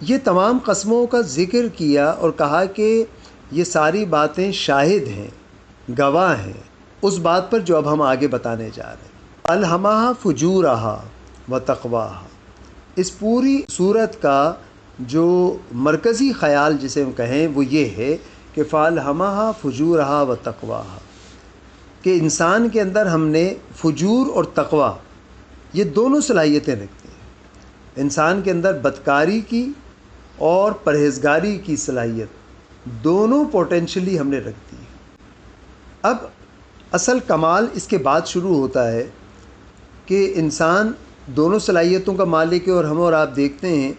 یہ تمام قسموں کا ذکر کیا اور کہا کہ یہ ساری باتیں شاہد ہیں، گواہ ہیں اس بات پر جو اب ہم آگے بتانے جا رہے ہیں۔ الہمہا فجورہا و تقواہا، اس پوری صورت کا جو مرکزی خیال جسے ہم کہیں وہ یہ ہے کہ فالہمہا فجورہا و تقواہا، کہ انسان کے اندر ہم نے فجور اور تقوی یہ دونوں صلاحیتیں رکھتی ہیں۔ انسان کے اندر بدکاری کی اور پرہیزگاری کی صلاحیت دونوں پوٹینشلی ہم نے رکھ دی ہے۔ اب اصل کمال اس کے بعد شروع ہوتا ہے کہ انسان دونوں صلاحیتوں کا مالک ہے، اور ہم اور آپ دیکھتے ہیں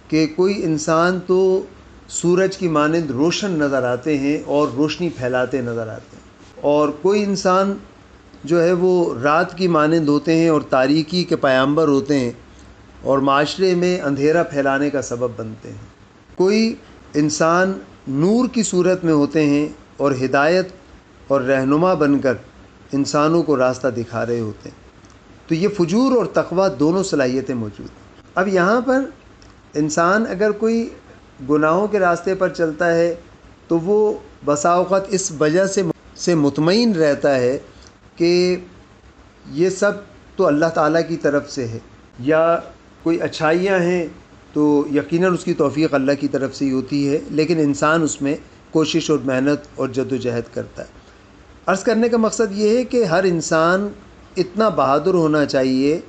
کہ کوئی انسان تو سورج کی مانند روشن نظر آتے ہیں اور روشنی پھیلاتے نظر آتے ہیں، اور کوئی انسان جو ہے وہ رات کی مانند ہوتے ہیں اور تاریکی کے پیامبر ہوتے ہیں اور معاشرے میں اندھیرا پھیلانے کا سبب بنتے ہیں۔ کوئی انسان نور کی صورت میں ہوتے ہیں اور ہدایت اور رہنما بن کر انسانوں کو راستہ دکھا رہے ہوتے ہیں۔ تو یہ فجور اور تقوی دونوں صلاحیتیں موجود ہیں۔ اب یہاں پر انسان اگر کوئی گناہوں کے راستے پر چلتا ہے تو وہ بسا اوقات اس وجہ سے مطمئن رہتا ہے کہ یہ سب تو اللہ تعالیٰ کی طرف سے ہے، یا کوئی اچھائیاں ہیں تو یقیناً اس کی توفیق اللہ کی طرف سے ہی ہوتی ہے، لیکن انسان اس میں کوشش اور محنت اور جد و جہد کرتا ہے۔ عرض کرنے کا مقصد یہ ہے کہ ہر انسان اتنا بہادر ہونا چاہیے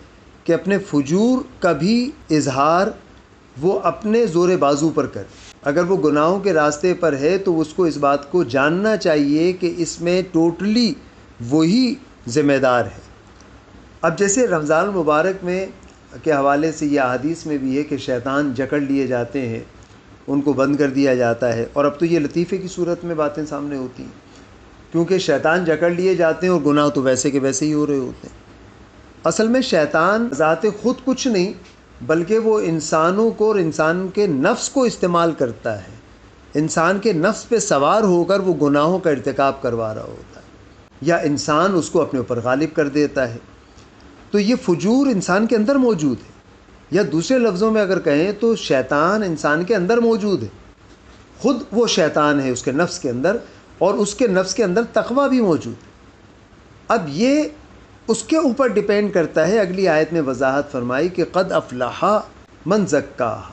کہ اپنے فجور کا بھی اظہار وہ اپنے زور بازو پر کرے۔ اگر وہ گناہوں کے راستے پر ہے تو اس کو اس بات کو جاننا چاہیے کہ اس میں ٹوٹلی وہی ذمہ دار ہے۔ اب جیسے رمضان المبارک میں کے حوالے سے یہ احادیث میں بھی ہے کہ شیطان جکڑ لیے جاتے ہیں، ان کو بند کر دیا جاتا ہے، اور اب تو یہ لطیفے کی صورت میں باتیں سامنے ہوتی ہیں، کیونکہ شیطان جکڑ لیے جاتے ہیں اور گناہ تو ویسے کے ویسے ہی ہو رہے ہوتے ہیں۔ اصل میں شیطان ذات خود کچھ نہیں، بلکہ وہ انسانوں کو اور انسان کے نفس کو استعمال کرتا ہے، انسان کے نفس پہ سوار ہو کر وہ گناہوں کا ارتکاب کروا رہا ہوتا ہے، یا انسان اس کو اپنے اوپر غالب کر دیتا ہے۔ تو یہ فجور انسان کے اندر موجود ہے، یا دوسرے لفظوں میں اگر کہیں تو شیطان انسان کے اندر موجود ہے، خود وہ شیطان ہے اس کے نفس کے اندر، اور اس کے نفس کے اندر تقوی بھی موجود ہے۔ اب یہ اس کے اوپر ڈیپینڈ کرتا ہے۔ اگلی آیت میں وضاحت فرمائی کہ قد افلح من زکاہا،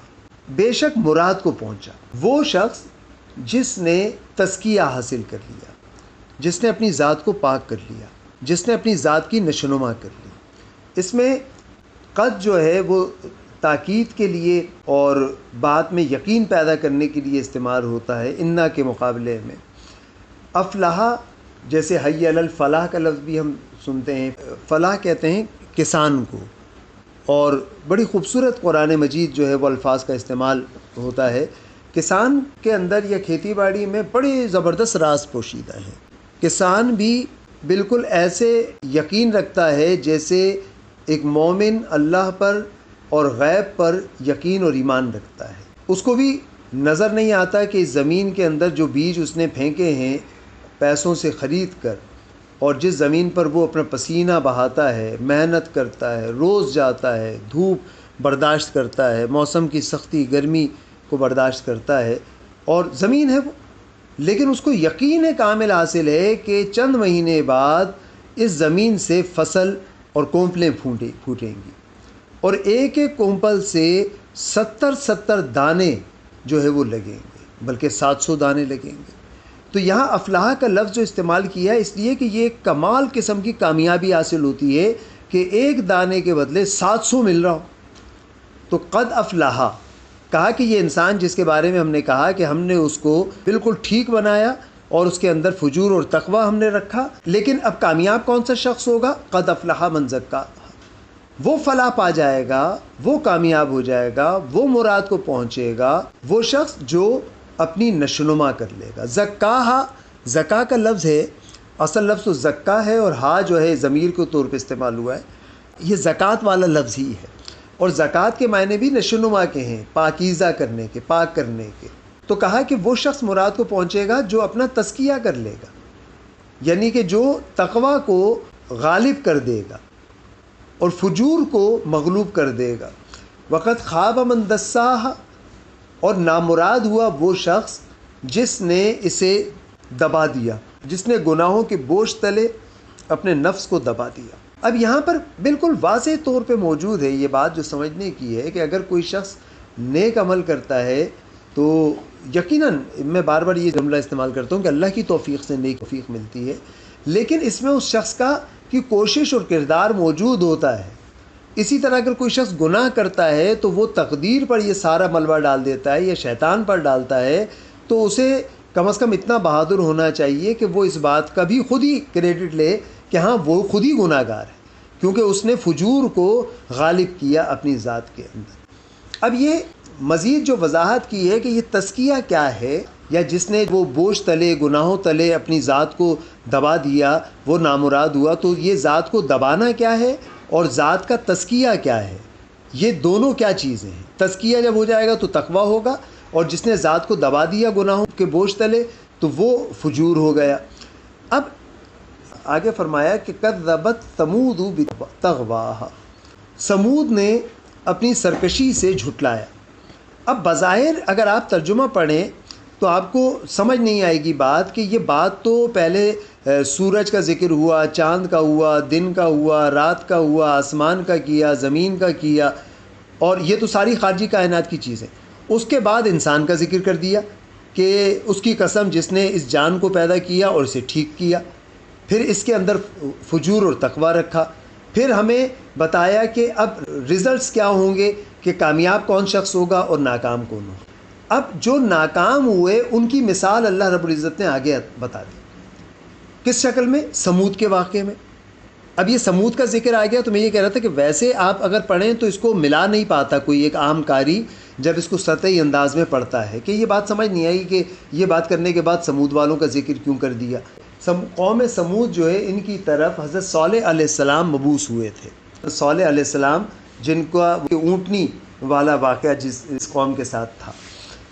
بے شک مراد کو پہنچا وہ شخص جس نے تزکیہ حاصل کر لیا، جس نے اپنی ذات کو پاک کر لیا، جس نے اپنی ذات کی نشوونما کر لی۔ اس میں قد جو ہے وہ تاکید کے لیے اور بات میں یقین پیدا کرنے کے لیے استعمال ہوتا ہے انا کے مقابلے میں۔ افلاح جیسے حی علی الفلاح کا لفظ بھی ہم سنتے ہیں، فلاح کہتے ہیں کسان کو، اور بڑی خوبصورت قرآن مجید جو ہے وہ الفاظ کا استعمال ہوتا ہے۔ کسان کے اندر یا کھیتی باڑی میں بڑے زبردست راز پوشیدہ ہیں۔ کسان بھی بالکل ایسے یقین رکھتا ہے جیسے ایک مومن اللہ پر اور غیب پر یقین اور ایمان رکھتا ہے۔ اس کو بھی نظر نہیں آتا کہ اس زمین کے اندر جو بیج اس نے پھینکے ہیں پیسوں سے خرید کر، اور جس زمین پر وہ اپنا پسینہ بہاتا ہے، محنت کرتا ہے، روز جاتا ہے، دھوپ برداشت کرتا ہے، موسم کی سختی گرمی کو برداشت کرتا ہے، اور زمین ہے وہ، لیکن اس کو یقین کامل حاصل ہے کہ چند مہینے بعد اس زمین سے فصل اور کونپلیں پھوٹیں گی، اور ایک ایک کونپل سے 70 دانے جو ہے وہ لگیں گے، بلکہ 700 دانے لگیں گے۔ تو یہاں افلاح کا لفظ جو استعمال کیا ہے اس لیے کہ یہ ایک کمال قسم کی کامیابی حاصل ہوتی ہے کہ ایک دانے کے بدلے 700 مل رہا ہو۔ تو قد افلاح کہا کہ یہ انسان جس کے بارے میں ہم نے کہا کہ ہم نے اس کو بالکل ٹھیک بنایا اور اس کے اندر فجور اور تقوی ہم نے رکھا، لیکن اب کامیاب کون سا شخص ہوگا؟ قد افلح من زکاہا، وہ فلاح پا جائے گا، وہ کامیاب ہو جائے گا، وہ مراد کو پہنچے گا، وہ شخص جو اپنی نشوونما کر لے گا۔ زکاہا، زکا کا لفظ ہے، اصل لفظ تو زکا ہے، اور ہا جو ہے ضمیر کے طور پہ استعمال ہوا ہے، یہ زکوٰۃ والا لفظ ہی ہے، اور زکوٰۃ کے معنی بھی نشوونما کے ہیں، پاکیزہ کرنے کے، پاک کرنے کے۔ تو کہا کہ وہ شخص مراد کو پہنچے گا جو اپنا تزکیہ کر لے گا، یعنی کہ جو تقوی کو غالب کر دے گا اور فجور کو مغلوب کر دے گا۔ وقت خواب من دساہا، اور نامراد ہوا وہ شخص جس نے اسے دبا دیا، جس نے گناہوں کے بوجھ تلے اپنے نفس کو دبا دیا۔ اب یہاں پر بالکل واضح طور پہ موجود ہے یہ بات جو سمجھنے کی ہے کہ اگر کوئی شخص نیک عمل کرتا ہے تو یقیناً میں بار بار یہ جملہ استعمال کرتا ہوں کہ اللہ کی توفیق سے نیک توفیق ملتی ہے، لیکن اس میں اس شخص کی کوشش اور کردار موجود ہوتا ہے۔ اسی طرح اگر کوئی شخص گناہ کرتا ہے تو وہ تقدیر پر یہ سارا ملبہ ڈال دیتا ہے یا شیطان پر ڈالتا ہے، تو اسے کم از کم اتنا بہادر ہونا چاہیے کہ وہ اس بات کا بھی خود ہی کریڈٹ لے کہ ہاں وہ خود ہی گناہ گار ہے، کیونکہ اس نے فجور کو غالب کیا اپنی ذات کے اندر۔ اب یہ مزید جو وضاحت کی ہے کہ یہ تزکیہ کیا ہے، یا جس نے وہ بوجھ تلے گناہوں تلے اپنی ذات کو دبا دیا وہ نامراد ہوا، تو یہ ذات کو دبانا کیا ہے اور ذات کا تزکیہ کیا ہے، یہ دونوں کیا چیزیں ہیں۔ تزکیہ جب ہو جائے گا تو تقویٰ ہوگا، اور جس نے ذات کو دبا دیا گناہوں کے بوجھ تلے تو وہ فجور ہو گیا۔ اب آگے فرمایا کہ کذبت ثمود بطغواہا، سمود نے اپنی سرکشی سے جھٹلایا۔ اب بظاہر اگر آپ ترجمہ پڑھیں تو آپ کو سمجھ نہیں آئے گی بات کہ یہ بات تو پہلے سورج کا ذکر ہوا، چاند کا ہوا، دن کا ہوا، رات کا ہوا، آسمان کا کیا، زمین کا کیا، اور یہ تو ساری خارجی کائنات کی چیزیں۔ اس کے بعد انسان کا ذکر کر دیا کہ اس کی قسم جس نے اس جان کو پیدا کیا اور اسے ٹھیک کیا، پھر اس کے اندر فجور اور تقویٰ رکھا، پھر ہمیں بتایا کہ اب ریزلٹس کیا ہوں گے، کہ کامیاب کون شخص ہوگا اور ناکام کون ہوگا۔ اب جو ناکام ہوئے ان کی مثال اللہ رب العزت نے آگے بتا دی، کس شکل میں؟ سمود کے واقعے میں۔ اب یہ سمود کا ذکر آ گیا تو میں یہ کہہ رہا تھا کہ ویسے آپ اگر پڑھیں تو اس کو ملا نہیں پاتا کوئی ایک عام قاری جب اس کو سطحی انداز میں پڑھتا ہے، کہ یہ بات سمجھ نہیں آئی کہ یہ بات کرنے کے بعد سمود والوں کا ذکر کیوں کر دیا۔ قوم سمود جو ہے ان کی طرف حضرت صالح علیہ السلام مبعوث ہوئے تھے۔ صالح علیہ السلام جن کا اونٹنی والا واقعہ جس قوم کے ساتھ تھا،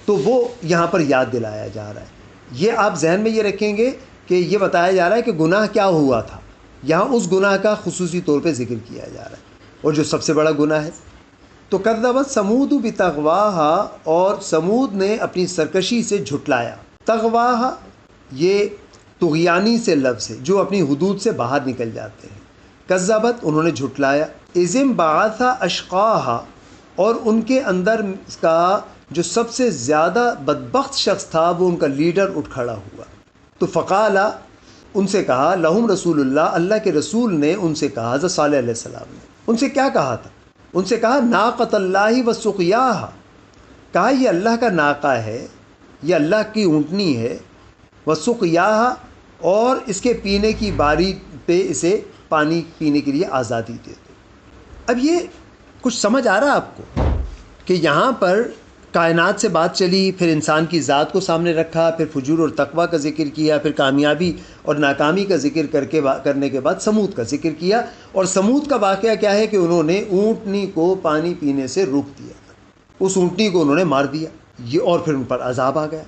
تو وہ یہاں پر یاد دلایا جا رہا ہے۔ یہ آپ ذہن میں یہ رکھیں گے کہ یہ بتایا جا رہا ہے کہ گناہ کیا ہوا تھا، یہاں اس گناہ کا خصوصی طور پہ ذکر کیا جا رہا ہے، اور جو سب سے بڑا گناہ ہے۔ تو کذبت ثمود بطغواہا، اور سمود نے اپنی سرکشی سے جھٹلایا۔ تغواہا یہ طغیانی سے لفظ ہے، جو اپنی حدود سے باہر نکل جاتے ہیں۔ کذبت انہوں نے جھٹلایا۔ اذ بعث اشقاہا، اور ان کے اندر کا جو سب سے زیادہ بدبخت شخص تھا وہ ان کا لیڈر اٹھ کھڑا ہوا۔ تو فقالا، ان سے کہا، لہم رسول اللہ، اللہ کے رسول نے ان سے کہا، حضرت صالح علیہ السلام نے ان سے کیا کہا تھا؟ ان سے کہا ناقۃ اللہ و سقیاہا، کہا یہ اللہ کا ناقہ ہے، یہ اللہ کی اونٹنی ہے، و سقیاہا، اور اس کے پینے کی باری پہ اسے پانی پینے کے لیے آزادی دے دو۔ اب یہ کچھ سمجھ آ رہا آپ کو کہ یہاں پر کائنات سے بات چلی، پھر انسان کی ذات کو سامنے رکھا، پھر فجور اور تقویٰ کا ذکر کیا، پھر کامیابی اور ناکامی کا ذکر کرنے کے بعد سمود کا ذکر کیا۔ اور سمود کا واقعہ کیا ہے کہ انہوں نے اونٹنی کو پانی پینے سے روک دیا، اس اونٹنی کو انہوں نے مار دیا، یہ اور پھر ان پر عذاب آ گیا۔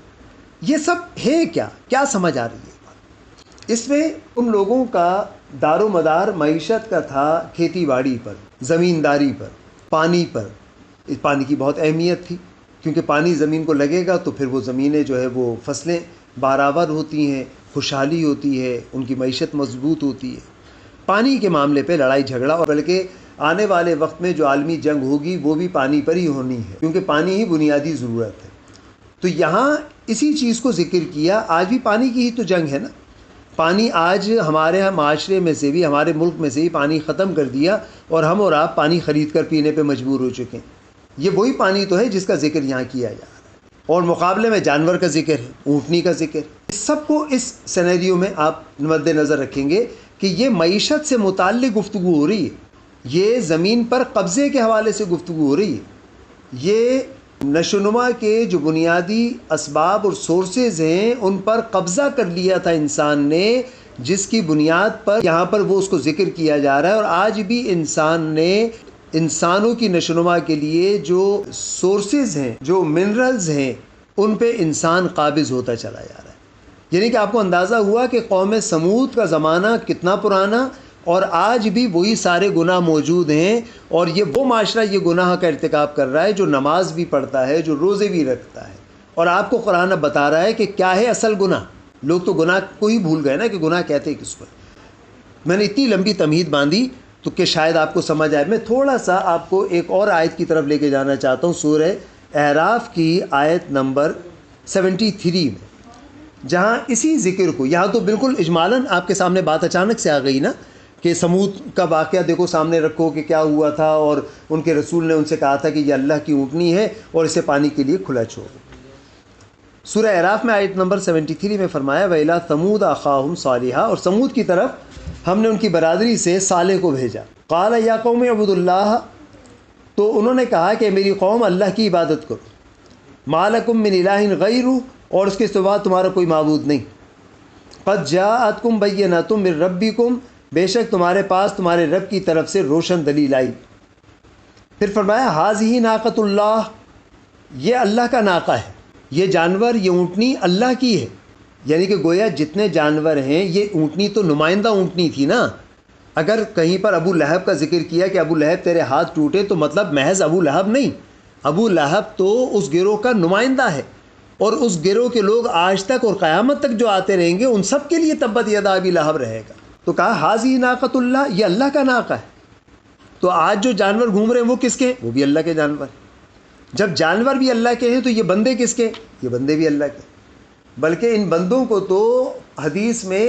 یہ سب ہے کیا سمجھ آ رہی ہے؟ اس میں ان لوگوں کا دار و مدار معیشت کا تھا کھیتی باڑی پر، زمینداری پر، پانی پر۔ اس پانی کی بہت اہمیت تھی، کیونکہ پانی زمین کو لگے گا تو پھر وہ زمینیں جو ہے وہ فصلیں بارآور ہوتی ہیں، خوشحالی ہوتی ہے، ان کی معیشت مضبوط ہوتی ہے۔ پانی کے معاملے پہ لڑائی جھگڑا، اور بلکہ آنے والے وقت میں جو عالمی جنگ ہوگی وہ بھی پانی پر ہی ہونی ہے، کیونکہ پانی ہی بنیادی ضرورت ہے۔ تو یہاں اسی چیز کو ذکر کیا، آج بھی پانی کی ہی تو جنگ ہے نا۔ پانی آج ہمارے معاشرے میں سے بھی، ہمارے ملک میں سے بھی پانی ختم کر دیا، اور ہم اور آپ پانی خرید کر پینے پہ مجبور ہو چکے ہیں۔ یہ وہی پانی تو ہے جس کا ذکر یہاں کیا جا رہا ہے، اور مقابلے میں جانور کا ذکر ہے، اونٹنی کا ذکر۔ اس سب کو اس سینیریو میں آپ مد نظر رکھیں گے کہ یہ معیشت سے متعلق گفتگو ہو رہی ہے، یہ زمین پر قبضے کے حوالے سے گفتگو ہو رہی ہے، یہ نشو و نما کے جو بنیادی اسباب اور سورسز ہیں ان پر قبضہ کر لیا تھا انسان نے، جس کی بنیاد پر یہاں پر وہ اس کو ذکر کیا جا رہا ہے۔ اور آج بھی انسان نے انسانوں کی نشو و نما کے لیے جو سورسز ہیں، جو منرلز ہیں، ان پہ انسان قابض ہوتا چلا جا رہا ہے۔ یعنی کہ آپ کو اندازہ ہوا کہ قوم سمود کا زمانہ کتنا پرانا اور آج بھی وہی سارے گناہ موجود ہیں، اور یہ وہ معاشرہ یہ گناہ کا ارتکاب کر رہا ہے جو نماز بھی پڑھتا ہے، جو روزے بھی رکھتا ہے، اور آپ کو قرآن اب بتا رہا ہے کہ کیا ہے اصل گناہ۔ لوگ تو گناہ کو ہی بھول گئے نا کہ گناہ کہتے کس کو۔ میں نے اتنی لمبی تمہید باندھی تو کہ شاید آپ کو سمجھ آئے۔ میں تھوڑا سا آپ کو ایک اور آیت کی طرف لے کے جانا چاہتا ہوں، سورہ اعراف کی آیت نمبر 73 میں، جہاں اسی ذکر کو، یہاں تو بالکل اجمالاً آپ کے سامنے بات اچانک سے آ گئی نا کہ سمود کا واقعہ دیکھو سامنے رکھو کہ کیا ہوا تھا، اور ان کے رسول نے ان سے کہا تھا کہ یہ اللہ کی اونٹنی ہے اور اسے پانی کے لیے کھلا چھوڑو۔ سورہ اعراف میں آیت نمبر 73 میں فرمایا وَإِلَىٰ ثَمُودَ أَخَاهُمْ صَالِحًا، اور سمود کی طرف ہم نے ان کی برادری سے صالح کو بھیجا۔ قَالَ يَا قَوْمِ اعْبُدُوا اللَّهَ، تو انہوں نے کہا کہ میری قوم اللہ کی عبادت کرو، مَا لَكُم مِّنْ إِلَٰهٍ غَيْرُهُ، اور اس کے سوا تمہارا کوئی معبود نہیں، قَدْ جَاءَتْكُمْ بَيِّنَةٌ مِّن رَبِّكُمْ، بے شک تمہارے پاس تمہارے رب کی طرف سے روشن دلیل آئی۔ پھر فرمایا هَٰذِهِ نَاقَةُ اللَّهِ، یہ اللہ کا ناقہ ہے، یہ جانور، یہ اونٹنی اللہ کی ہے۔ یعنی کہ گویا جتنے جانور ہیں، یہ اونٹنی تو نمائندہ اونٹنی تھی نا۔ اگر کہیں پر ابو لہب کا ذکر کیا کہ ابو لہب تیرے ہاتھ ٹوٹے، تو مطلب محض ابو لہب نہیں، ابو لہب تو اس گروہ کا نمائندہ ہے، اور اس گروہ کے لوگ آج تک اور قیامت تک جو آتے رہیں گے ان سب کے لیے تبت یدا ابی لہب رہے گا۔ تو کہا ہاذی ناقۃ اللہ، یہ اللہ کا ناقہ ہے۔ تو آج جو جانور گھوم رہے ہیں وہ کس کے ہیں؟ وہ بھی اللہ کے جانور ہیں۔ جب جانور بھی اللہ کے ہیں تو یہ بندے کس کے؟ یہ بندے بھی اللہ کے۔ بلکہ ان بندوں کو تو حدیث میں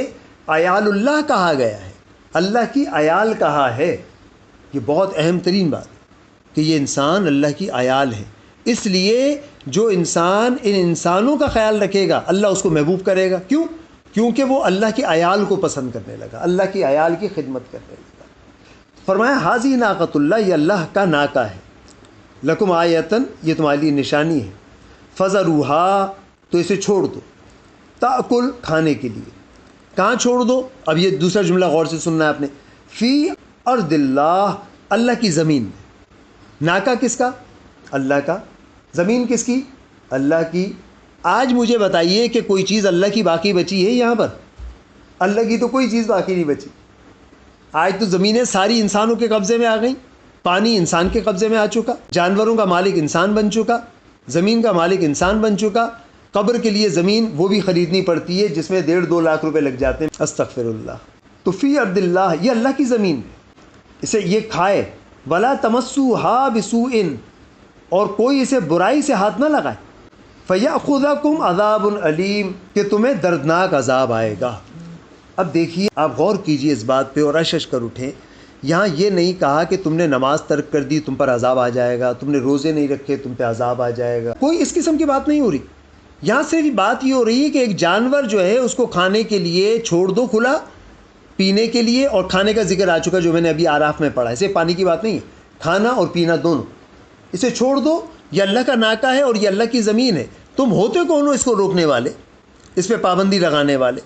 عیال اللہ کہا گیا ہے، اللہ کی عیال کہا ہے۔ یہ بہت اہم ترین بات ہے کہ یہ انسان اللہ کی عیال ہے۔ اس لیے جو انسان ان انسانوں کا خیال رکھے گا اللہ اس کو محبوب کرے گا۔ کیوں؟ کیونکہ وہ اللہ کی عیال کو پسند کرنے لگا، اللہ کی عیال کی خدمت کرنے لگا۔ فرمایا ہاذی ناقۃ اللہ، یہ اللہ کا ناقہ ہے، لکم آیتن، یہ تمہارے لیے نشانی ہے، فذروہا، تو اسے چھوڑ دو، تاکل، کھانے کے لیے۔ کہاں چھوڑ دو؟ اب یہ دوسرا جملہ غور سے سننا ہے آپ نے، فی ارض اللہ، اللہ کی زمین میں۔ ناکہ کس کا؟ اللہ کا۔ زمین کس کی؟ اللہ کی۔ آج مجھے بتائیے کہ کوئی چیز اللہ کی باقی بچی ہے یہاں پر؟ اللہ کی تو کوئی چیز باقی نہیں بچی۔ آج تو زمینیں ساری انسانوں کے قبضے میں آ گئیں، پانی انسان کے قبضے میں آ چکا، جانوروں کا مالک انسان بن چکا، زمین کا مالک انسان بن چکا۔ قبر کے لیے زمین وہ بھی خریدنی پڑتی ہے جس میں 1.5-2 لاکھ روپے لگ جاتے ہیں، استغفر اللہ۔ تو فی ارض اللہ، یہ اللہ کی زمین ہے، اسے یہ کھائے۔ ولا تمسوہا بسوء، اور کوئی اسے برائی سے ہاتھ نہ لگائے۔ فیأخذکم عذاب علیم، کہ تمہیں دردناک عذاب آئے گا۔ اب دیکھیے، آپ غور کیجئے اس بات پہ اور اشش کر اٹھیں۔ یہاں یہ نہیں کہا کہ تم نے نماز ترک کر دی تم پر عذاب آ جائے گا، تم نے روزے نہیں رکھے تم پہ عذاب آ جائے گا، کوئی اس قسم کی بات نہیں ہو رہی۔ یہاں صرف بات یہ ہو رہی ہے کہ ایک جانور جو ہے اس کو کھانے کے لیے چھوڑ دو کھلا، پینے کے لیے، اور کھانے کا ذکر آ چکا جو میں نے ابھی آراف میں پڑھا ہے، اسے پانی کی بات نہیں ہے، کھانا اور پینا دونوں، اسے چھوڑ دو۔ یہ اللہ کا ناکہ ہے اور یہ اللہ کی زمین ہے، تم ہوتے کون ہو اس کو روکنے والے، اس پہ پابندی لگانے والے؟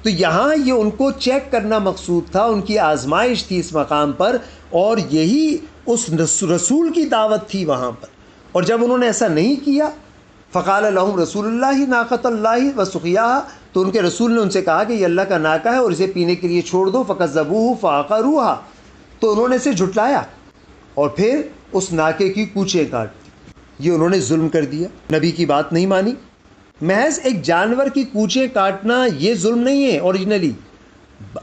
تو یہاں یہ ان کو چیک کرنا مقصود تھا، ان کی آزمائش تھی اس مقام پر، اور یہی اس رسول کی دعوت تھی وہاں پر۔ اور جب انہوں نے ایسا نہیں کیا، فقال لهم رسول اللہ ناقۃ اللہ وسقیاها، تو ان کے رسول نے ان سے کہا کہ یہ اللہ کا ناقہ ہے اور اسے پینے کے لیے چھوڑ دو، فکذبوہ فعقروها، تو انہوں نے اسے جھٹلایا اور پھر اس ناقے کی کوچیں کاٹ دی۔ یہ انہوں نے ظلم کر دیا، نبی کی بات نہیں مانی۔ محض ایک جانور کی کوچیں کاٹنا یہ ظلم نہیں ہے اوریجنلی،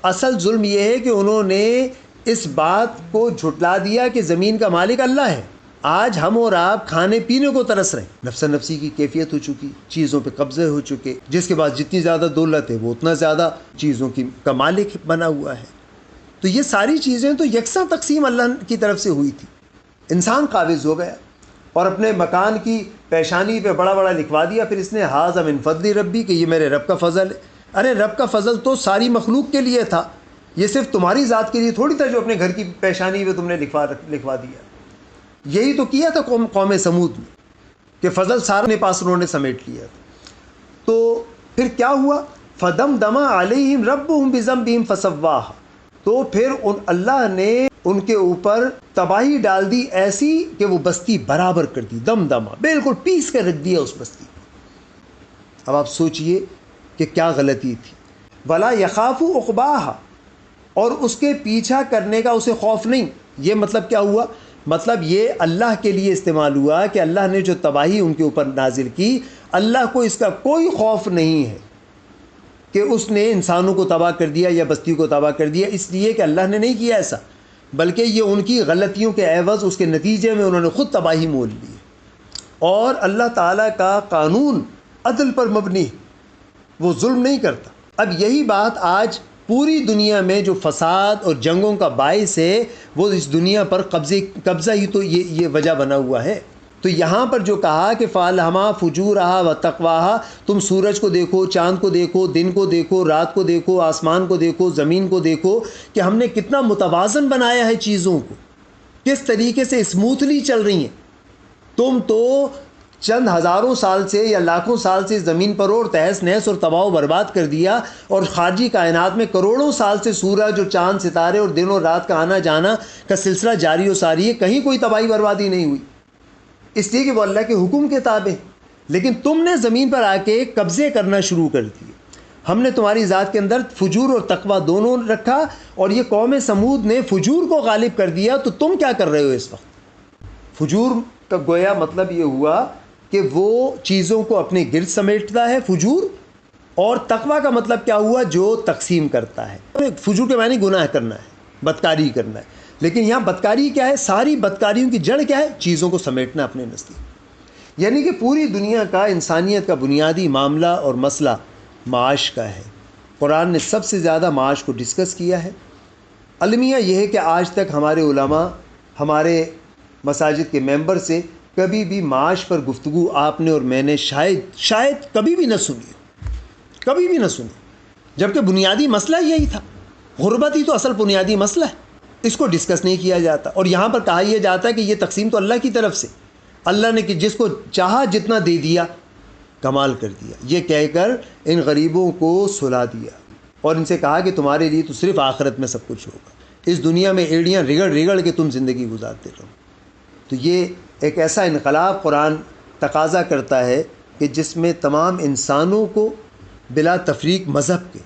اصل ظلم یہ ہے کہ انہوں نے اس بات کو جھٹلا دیا کہ زمین کا مالک اللہ ہے۔ آج ہم اور آپ کھانے پینے کو ترس رہے ہیں، نفس نفسی کی کیفیت ہو چکی، چیزوں پہ قبضے ہو چکے، جس کے بعد جتنی زیادہ دولت ہے وہ اتنا زیادہ چیزوں کا مالک بنا ہوا ہے۔ تو یہ ساری چیزیں تو یکساں تقسیم اللہ کی طرف سے ہوئی تھی، انسان قابض ہو گیا اور اپنے مکان کی پیشانی پہ بڑا بڑا لکھوا دیا، پھر اس نے ھذا من فضل ربی، کہ یہ میرے رب کا فضل ہے۔ ارے رب کا فضل تو ساری مخلوق کے لیے تھا، یہ صرف تمہاری ذات کے لیے تھوڑی تھا جو اپنے گھر کی پیشانی پہ تم نے لکھوا دیا۔ یہی تو کیا تھا قوم سمود نے کہ فضل سارے پاس انہوں نے سمیٹ لیا تھا۔ تو پھر کیا ہوا؟ فدمدم علیہم ربہم بذنبہم فسواہا، تو پھر اللہ نے ان کے اوپر تباہی ڈال دی ایسی کہ وہ بستی برابر کر دی، دمدمہ، بالکل پیس کر رکھ دیا اس بستی کو۔ اب آپ سوچئے کہ کیا غلطی تھی۔ ولا یخاف عقباہا، اور اس کے پیچھا کرنے کا اسے خوف نہیں. یہ مطلب کیا ہوا؟ مطلب یہ اللہ کے لیے استعمال ہوا کہ اللہ نے جو تباہی ان کے اوپر نازل کی، اللہ کو اس کا کوئی خوف نہیں ہے کہ اس نے انسانوں کو تباہ کر دیا یا بستی کو تباہ کر دیا، اس لیے کہ اللہ نے نہیں کیا ایسا، بلکہ یہ ان کی غلطیوں کے عوض اس کے نتیجے میں انہوں نے خود تباہی مول لی. اور اللہ تعالیٰ کا قانون عدل پر مبنی ہے، وہ ظلم نہیں کرتا. اب یہی بات آج پوری دنیا میں جو فساد اور جنگوں کا باعث ہے، وہ اس دنیا پر قبضہ ہی تو یہ وجہ بنا ہوا ہے. تو یہاں پر جو کہا کہ فَأَلْهَمَا فُجُورَهَا وَتَقْوَاهَا، تم سورج کو دیکھو، چاند کو دیکھو، دن کو دیکھو، رات کو دیکھو، آسمان کو دیکھو، زمین کو دیکھو کہ ہم نے کتنا متوازن بنایا ہے چیزوں کو، کس طریقے سے اسموتھلی چل رہی ہیں. تم تو چند ہزاروں سال سے یا لاکھوں سال سے زمین پر اور تہس نہس اور تباہ و برباد کر دیا، اور خارجی کائنات میں کروڑوں سال سے سورج اور چاند ستارے اور دن اور رات کا آنا جانا کا سلسلہ جاری و ساری ہے، کہیں کوئی تباہی بربادی نہیں ہوئی، اس لیے کہ وہ اللہ کے حکم کے تابع. لیکن تم نے زمین پر آ کے قبضے کرنا شروع کر دیے. ہم نے تمہاری ذات کے اندر فجور اور تقوی دونوں رکھا، اور یہ قوم سمود نے فجور کو غالب کر دیا. تو تم کیا کر رہے ہو اس وقت؟ فجور کا گویا مطلب یہ ہوا کہ وہ چیزوں کو اپنے گرد سمیٹتا ہے، فجور. اور تقوی کا مطلب کیا ہوا؟ جو تقسیم کرتا ہے. فجور کے معنی گناہ کرنا ہے، بدکاری کرنا ہے. لیکن یہاں بدکاری کیا ہے؟ ساری بدکاریوں کی جڑ کیا ہے؟ چیزوں کو سمیٹنا اپنے نزدیک. یعنی کہ پوری دنیا کا، انسانیت کا بنیادی معاملہ اور مسئلہ معاش کا ہے. قرآن نے سب سے زیادہ معاش کو ڈسکس کیا ہے. المیہ یہ ہے کہ آج تک ہمارے علماء، ہمارے مساجد کے ممبر سے کبھی بھی معاش پر گفتگو آپ نے اور میں نے شاید کبھی بھی نہ سنی، کبھی بھی نہ سنی. جبکہ بنیادی مسئلہ یہی تھا. غربت ہی تو اصل بنیادی مسئلہ ہے، اس کو ڈسکس نہیں کیا جاتا. اور یہاں پر کہا یہ جاتا ہے کہ یہ تقسیم تو اللہ کی طرف سے، اللہ نے کہ جس کو چاہا جتنا دے دیا، کمال کر دیا. یہ کہہ کر ان غریبوں کو سلا دیا اور ان سے کہا کہ تمہارے لیے تو صرف آخرت میں سب کچھ ہوگا، اس دنیا میں ایڑیاں رگڑ رگڑ کے تم زندگی گزارتے رہو. تو یہ ایک ایسا انقلاب قرآن تقاضا کرتا ہے کہ جس میں تمام انسانوں کو بلا تفریق مذہب کے،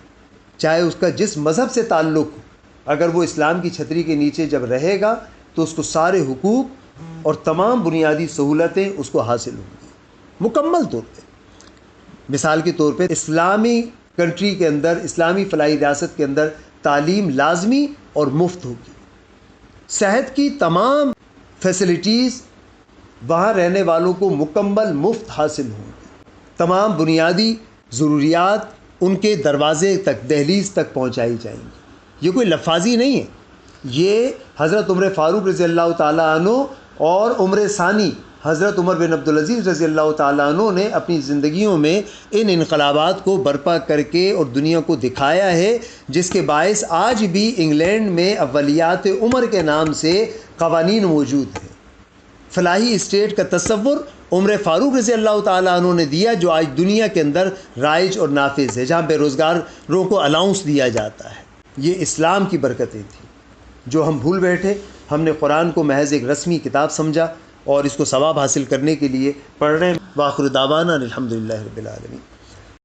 چاہے اس کا جس مذہب سے تعلق ہو، اگر وہ اسلام کی چھتری کے نیچے جب رہے گا تو اس کو سارے حقوق اور تمام بنیادی سہولتیں اس کو حاصل ہوں گی مکمل طور پہ. مثال کے طور پہ اسلامی کنٹری کے اندر، اسلامی فلاحی ریاست کے اندر تعلیم لازمی اور مفت ہوگی. صحت کی تمام فیسلٹیز وہاں رہنے والوں کو مکمل مفت حاصل ہوں گی. تمام بنیادی ضروریات ان کے دروازے تک، دہلیز تک پہنچائی جائیں گی. یہ کوئی لفاظی نہیں ہے، یہ حضرت عمر فاروق رضی اللہ تعالیٰ عنہ اور عمر ثانی حضرت عمر بن عبدالعزیز رضی اللہ تعالیٰ عنہ نے اپنی زندگیوں میں ان انقلابات کو برپا کر کے اور دنیا کو دکھایا ہے، جس کے باعث آج بھی انگلینڈ میں اولیات عمر کے نام سے قوانین موجود ہیں. فلاحی اسٹیٹ کا تصور عمر فاروق رضی اللہ تعالیٰ عنہ نے دیا، جو آج دنیا کے اندر رائج اور نافذ ہے، جہاں بے روزگاروں کو الاؤنس دیا جاتا ہے. یہ اسلام کی برکتیں تھیں جو ہم بھول بیٹھے. ہم نے قرآن کو محض ایک رسمی کتاب سمجھا اور اس کو ثواب حاصل کرنے کے لیے پڑھ رہے ہیں. وآخر دعوانا الحمدللہ رب العالمین.